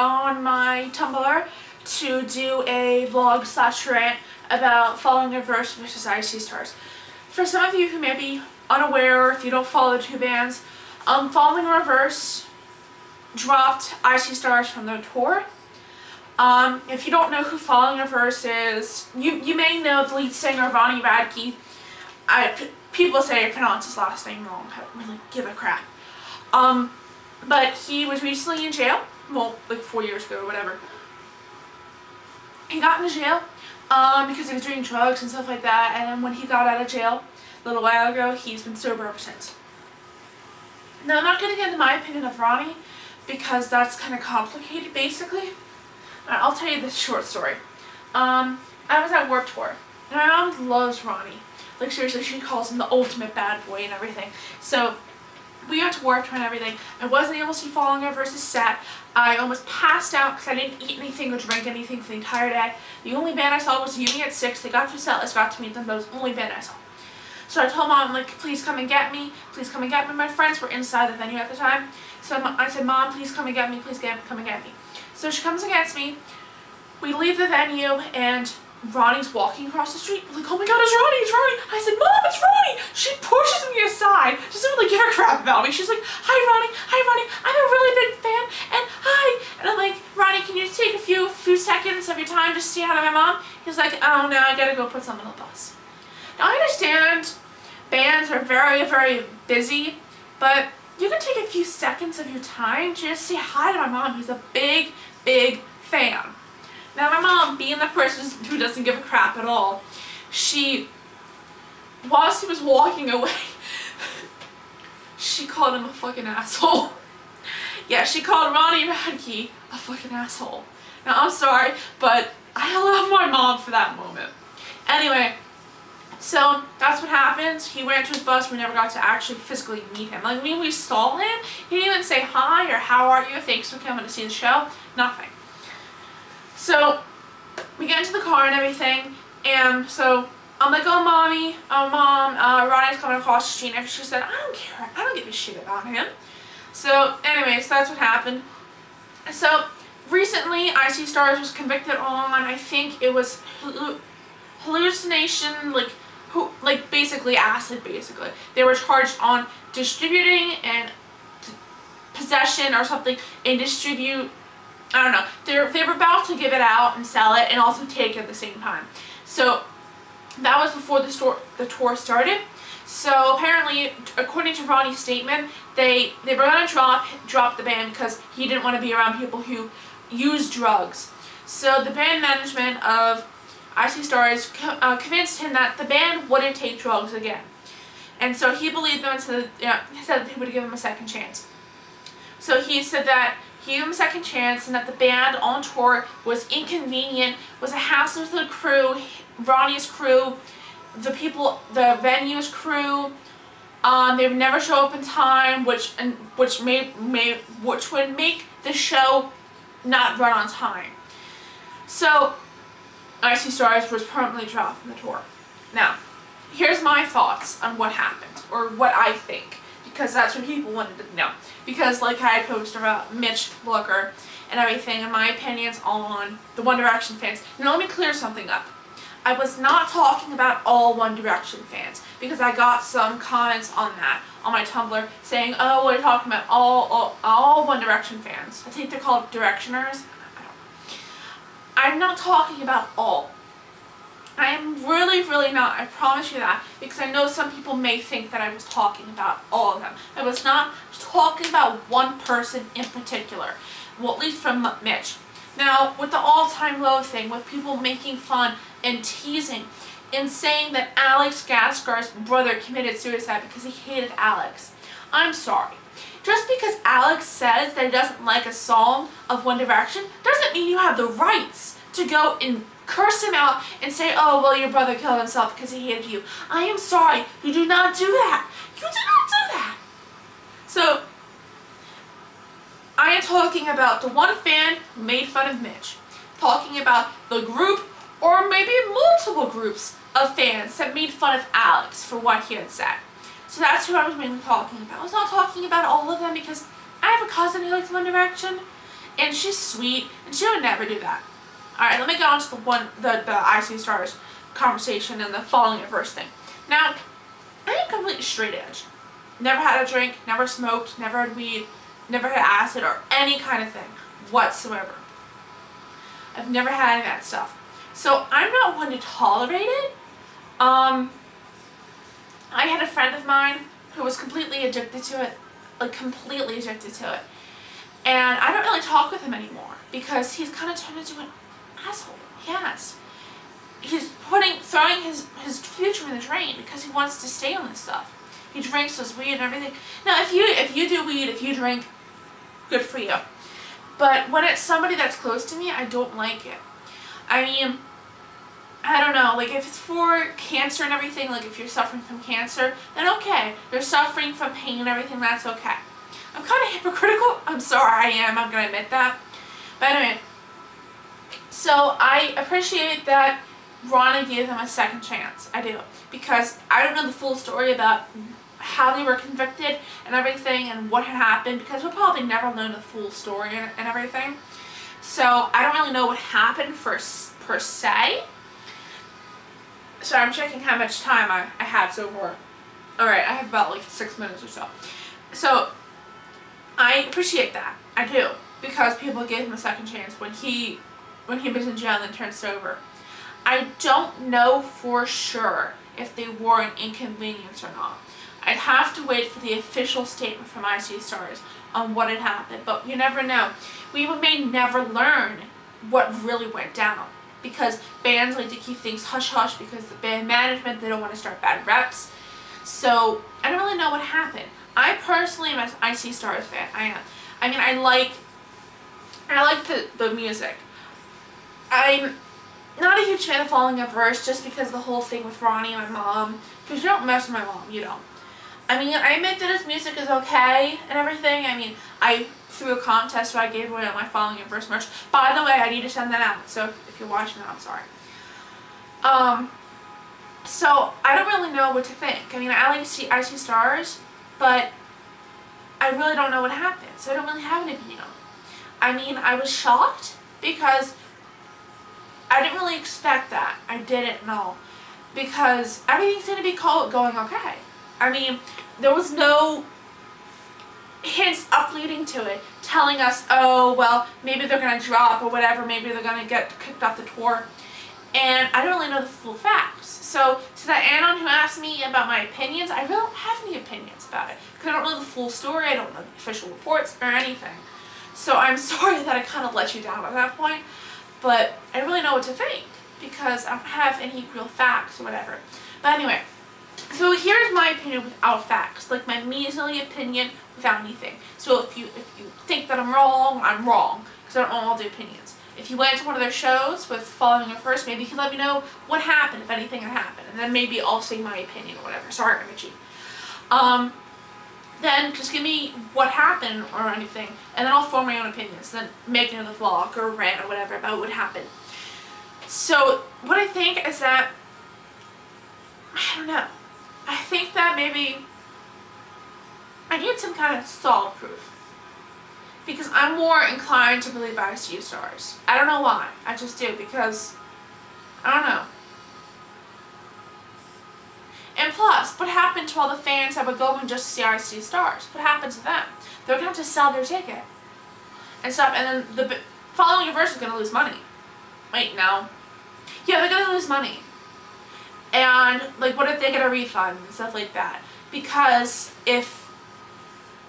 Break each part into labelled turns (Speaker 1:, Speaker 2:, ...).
Speaker 1: on my Tumblr to do a vlog / rant about following Reverse versus IC Stars. For some of you who may be unaware, if you don't follow the two bands, Following Reverse dropped IC Stars from their tour. If you don't know who Following Reverse is, you may know the lead singer Ronnie Radke. People say I pronounce his last name wrong. I don't really give a crap. But he was recently in jail. Well, like 4 years ago or whatever. He got into jail because he was doing drugs and stuff like that. And then when he got out of jail a little while ago, he's been sober ever since. Now, I'm not going to get into my opinion of Ronnie because that's kind of complicated, basically. I'll tell you this short story. I was at Warped Tour, and my mom loves Ronnie. Like, seriously, she calls him the ultimate bad boy and everything. So, we got to Warped Tour and everything. I wasn't able to see Following Reverse's set. I almost passed out because I didn't eat anything or drink anything for the entire day. The only band I saw was Uni at 6. They got to set list, got to meet them, but it was the only band I saw. So I told Mom, like, please come and get me. Please come and get me. My friends were inside the venue at the time. So I said, Mom, please come and get me. Please come and get me. So she comes and gets me. We leave the venue and Ronnie's walking across the street. We're like, oh my god, it's Ronnie, it's Ronnie. I said, Mom, it's Ronnie. She pushes me aside. She doesn't really give a crap about me. She's like, hi Ronnie, I'm a really big fan, and hi. And I'm like, Ronnie, can you take a few seconds of your time just to say hi to my mom? He's like, oh no, I gotta go put something on the bus. Now I understand bands are very, very busy, but you can take a few seconds of your time to just say hi to my mom, who's a big, big fan. Now my mom, being the person who doesn't give a crap at all, whilst he was walking away, she called him a fucking asshole. Yeah, she called Ronnie Radke a fucking asshole. Now I'm sorry, but I love my mom for that moment. Anyway, so that's what happened. He went to his bus. We never got to actually physically meet him. Like, I mean, we saw him. He didn't even say hi or how are you, thanks for coming to see the show. Nothing. So we get into the car and everything, and so I'm like, oh mommy, oh mom, Ronnie's coming across the street, and she said, I don't care, I don't give a shit about him. So anyways, that's what happened. So recently IC Stars was convicted on, I think it was hallucination, like basically acid, basically. They were charged on distributing and possession or something, and distribute, I don't know. They were about to give it out and sell it and also take it at the same time. So that was before the tour started. So apparently, according to Ronnie's statement, they were going to drop the band because he didn't want to be around people who use drugs. So the band management of IC Stars convinced him that the band wouldn't take drugs again. And so he believed them and said that he would give him a second chance. So he said that he gave him a second chance and that the band on tour was inconvenient, was a hassle to the crew, Ronnie's crew, the venue's crew. They would never show up in time, which would make the show not run on time. So IC Stars was permanently dropped from the tour. Now, here's my thoughts on what happened, or what I think, because that's what people wanted to know. Because like I posted about Mitch Blooker and everything, and my opinions on the One Direction fans. Now let me clear something up. I was not talking about all One Direction fans, because I got some comments on that on my Tumblr saying, oh, we're talking about all One Direction fans. I think they're called Directioners. I'm not talking about all. I am really, really not. I promise you that. Because I know some people may think that I was talking about all of them. I was not. I was talking about one person in particular. Well, at least from Mitch. Now, with the all-time low thing, with people making fun and teasing and saying that Alex Gaskar's brother committed suicide because he hated Alex. I'm sorry. Just because Alex says that he doesn't like a song of One Direction doesn't mean you have the rights to go and curse him out and say, oh, well, your brother killed himself because he hated you. I am sorry. You do not do that. You do not do that. So, I am talking about the one fan who made fun of Mitch. Talking about the group, or maybe multiple groups of fans that made fun of Alex for what he had said. So that's who I was mainly talking about. I was not talking about all of them because I have a cousin who likes One Direction, And she's sweet, and she would never do that. Alright, let me get on to the IC Stars conversation and the following it first thing. Now, I am completely straight edge. Never had a drink, never smoked, never had weed, never had acid or any kind of thing whatsoever. I've never had any of that stuff. So I'm not one to tolerate it. I had a friend of mine who was completely addicted to it, like completely addicted to it. And I don't really talk with him anymore because he's kind of turned into an asshole. Yes. He's throwing his future in the drain because he wants to stay on this stuff. He drinks his weed and everything. Now, if you do weed, if you drink, good for you. But when it's somebody that's close to me, I don't like it. I mean, I don't know, like if it's for cancer and everything, like if you're suffering from cancer, then okay. You're suffering from pain and everything, that's okay. I'm kind of hypocritical. I'm sorry, I am. I'm going to admit that. But anyway, so I appreciate that Ronnie gave them a second chance. I do. Because I don't know the full story about how they were convicted and everything and what had happened, because we'll probably never learn the full story and everything. So I don't really know what happened per se. So I'm checking how much time I have so far. Alright, I have about like 6 minutes or so. So I appreciate that. I do. Because people gave him a second chance when he was in jail and then turned sober. I don't know for sure if they were an inconvenience or not. I'd have to wait for the official statement from IC Stars on what had happened, but you never know. We may never learn what really went down, because bands like to keep things hush-hush because the band management, they don't want to start bad reps. So I don't really know what happened. I personally am an IC Stars fan. I am. I mean, I like the music. I'm not a huge fan of Following a Verse just because the whole thing with Ronnie and my mom, because you don't mess with my mom, you don't. I mean, I admit that his music is okay and everything. I mean, I threw a contest where I gave away all my Following a Verse merch. By the way, I need to send that out, so if you're watching that, I'm sorry. So I don't really know what to think. I mean, I like to see IC Stars, but I really don't know what happened, so I don't really have an opinion on it. I mean, I was shocked because I didn't really expect that. I didn't know, because everything seemed to be going okay. I mean, there was no hints up leading to it telling us, oh, well, maybe they're going to drop or whatever, maybe they're going to get kicked off the tour. And I don't really know the full facts. So to that Anon who asked me about my opinions, I really don't have any opinions about it, because I don't know the full story, I don't know the official reports or anything. So I'm sorry that I kind of let you down at that point, but I don't really know what to think because I don't have any real facts or whatever. But anyway, so here's my opinion without facts, like my measly opinion without anything. So if you think that I'm wrong, because I don't know all the opinions. If you went to one of their shows with Following a Verse, maybe you can let me know what happened, if anything had happened, and then maybe I'll say my opinion or whatever. Sorry, I'm itchy. Then just give me what happened or anything, and then I'll form my own opinions. Then make another vlog or rant or whatever about what happened. So what I think is that, I don't know. I think that maybe I need some kind of solid proof, because I'm more inclined to believe IC Stars. I don't know why. I just do, because I don't know. And plus, what happened to all the fans that would go and just see IC Stars? What happened to them? They're going to have to sell their ticket and stuff, and then the Following a Verse is going to lose money. Wait, no. Yeah, they're going to lose money. And, like, what if they get a refund and stuff like that? Because if,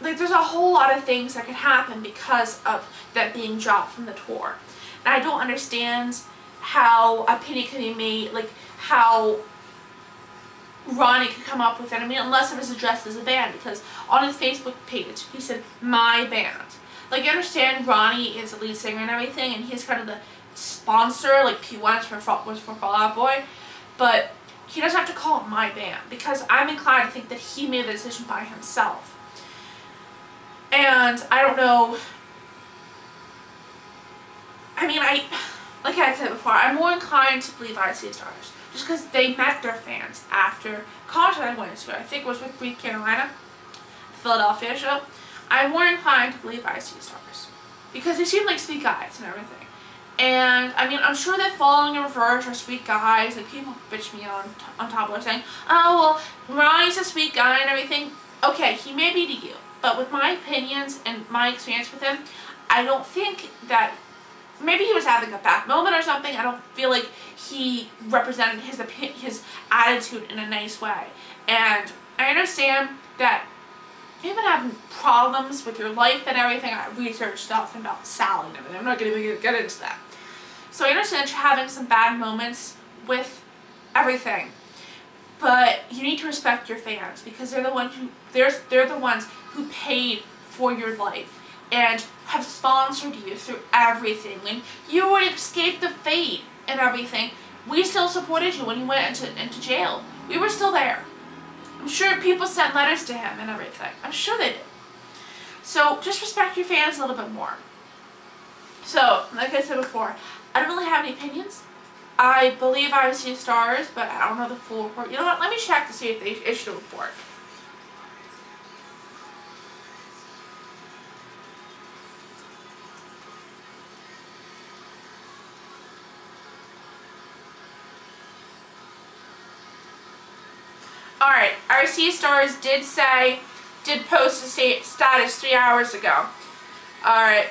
Speaker 1: like, there's a whole lot of things that could happen because of that being dropped from the tour. And I don't understand how a penny can be made, like, how Ronnie could come up with it. I mean, unless it was addressed as a band, because on his Facebook page, he said, my band. Like, you understand Ronnie is the lead singer and everything, and he's kind of the sponsor, like P1 was for Fall Out Boy, but he doesn't have to call it my band, because I'm inclined to think that he made the decision by himself. And I don't know, I mean, like I said before, I'm more inclined to believe IC Stars, just because they met their fans after a concert I went to. I think it was with Breathe Carolina, the Philadelphia show. I'm more inclined to believe IC Stars. because they seem like sweet guys and everything. And I mean, I'm sure that Falling in Reverse are sweet guys. Like, people bitch me on Tumblr saying, oh well, Ronnie's a sweet guy and everything. Okay, he may be to you, but with my opinions and my experience with him, I don't think that, maybe he was having a bad moment or something. I don't feel like he represented his attitude in a nice way. And I understand that you've been having problems with your life and everything. I researched stuff about Sally and everything. I'm not going to get into that. So I understand that you're having some bad moments with everything. But you need to respect your fans, because they're the ones who paid for your life and have sponsored you through everything. When you would escape the fate and everything, we still supported you when you went into jail. We were still there. I'm sure people sent letters to him and everything. I'm sure they did. So just respect your fans a little bit more. So, like I said before, I don't really have any opinions. I believe I see stars, but I don't know the full report. You know what? Let me check to see if they issued a report. Alright, RC Stars did post a status 3 hours ago. Alright.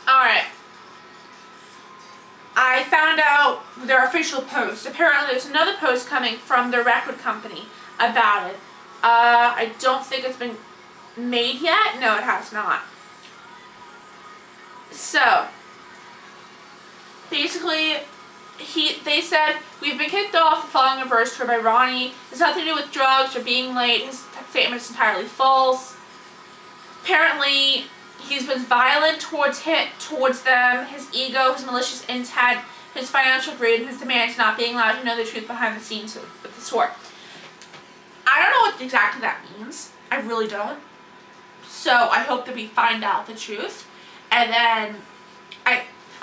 Speaker 1: Alright. I found out their official post. Apparently there's another post coming from their record company about it. I don't think it's been made yet. No, it has not. So, basically, they said, we've been kicked off the Falling in Reverse tour by Ronnie. It's nothing to do with drugs or being late. His statement is entirely false. Apparently, he's been violent towards them, his ego, his malicious intent, his financial greed, and his demands not being allowed to know the truth behind the scenes of the tour. I don't know what exactly that means. I really don't. So I hope that we find out the truth. And then,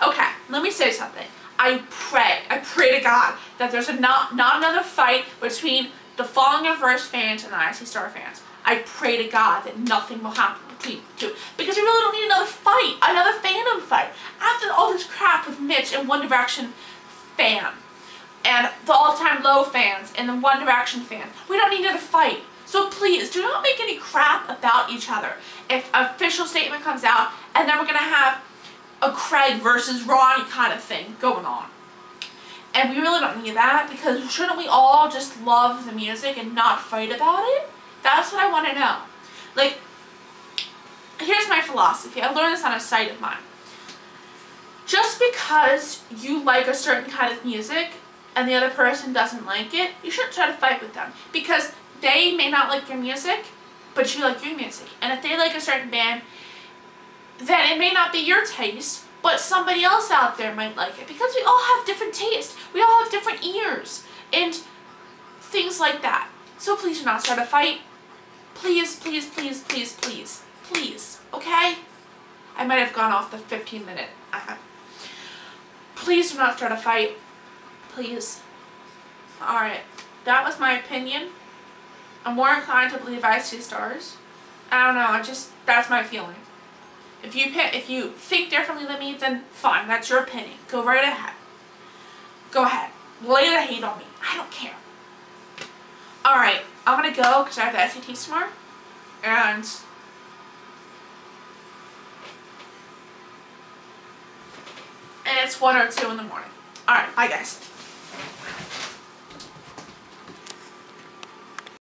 Speaker 1: okay, let me say something. I pray to God that there's not another fight between the Falling in Reverse fans and the IC Star fans. I pray to God that nothing will happen between the two, because we really don't need another fight, another fandom fight. After all this crap with Mitch and One Direction fan, and the all-time low fans and the One Direction fans, we don't need another fight. So please, do not make any crap about each other. If an official statement comes out, and then we're going to have a Craig versus Ronnie kind of thing going on. And we really don't need that, because shouldn't we all just love the music and not fight about it? That's what I want to know. Like, here's my philosophy. I learned this on a site of mine. Just because you like a certain kind of music and the other person doesn't like it, you shouldn't try to fight with them. Because they may not like your music, but you like your music. And if they like a certain band, then it may not be your taste, but somebody else out there might like it. Because we all have different tastes. We all have different ears. And things like that. So please do not start a fight. Please, please, please, please, please. Please. Okay? I might have gone off the 15-minute. Please do not start a fight. Please. Alright. That was my opinion. I'm more inclined to believe I see stars. I don't know. That's my feeling. If you think differently than me, then fine. That's your opinion. Go right ahead. Go ahead. Lay the hate on me. I don't care. Alright. I'm going to go because I have the SATs tomorrow. And it's 1 or 2 in the morning. Alright. Bye, guys.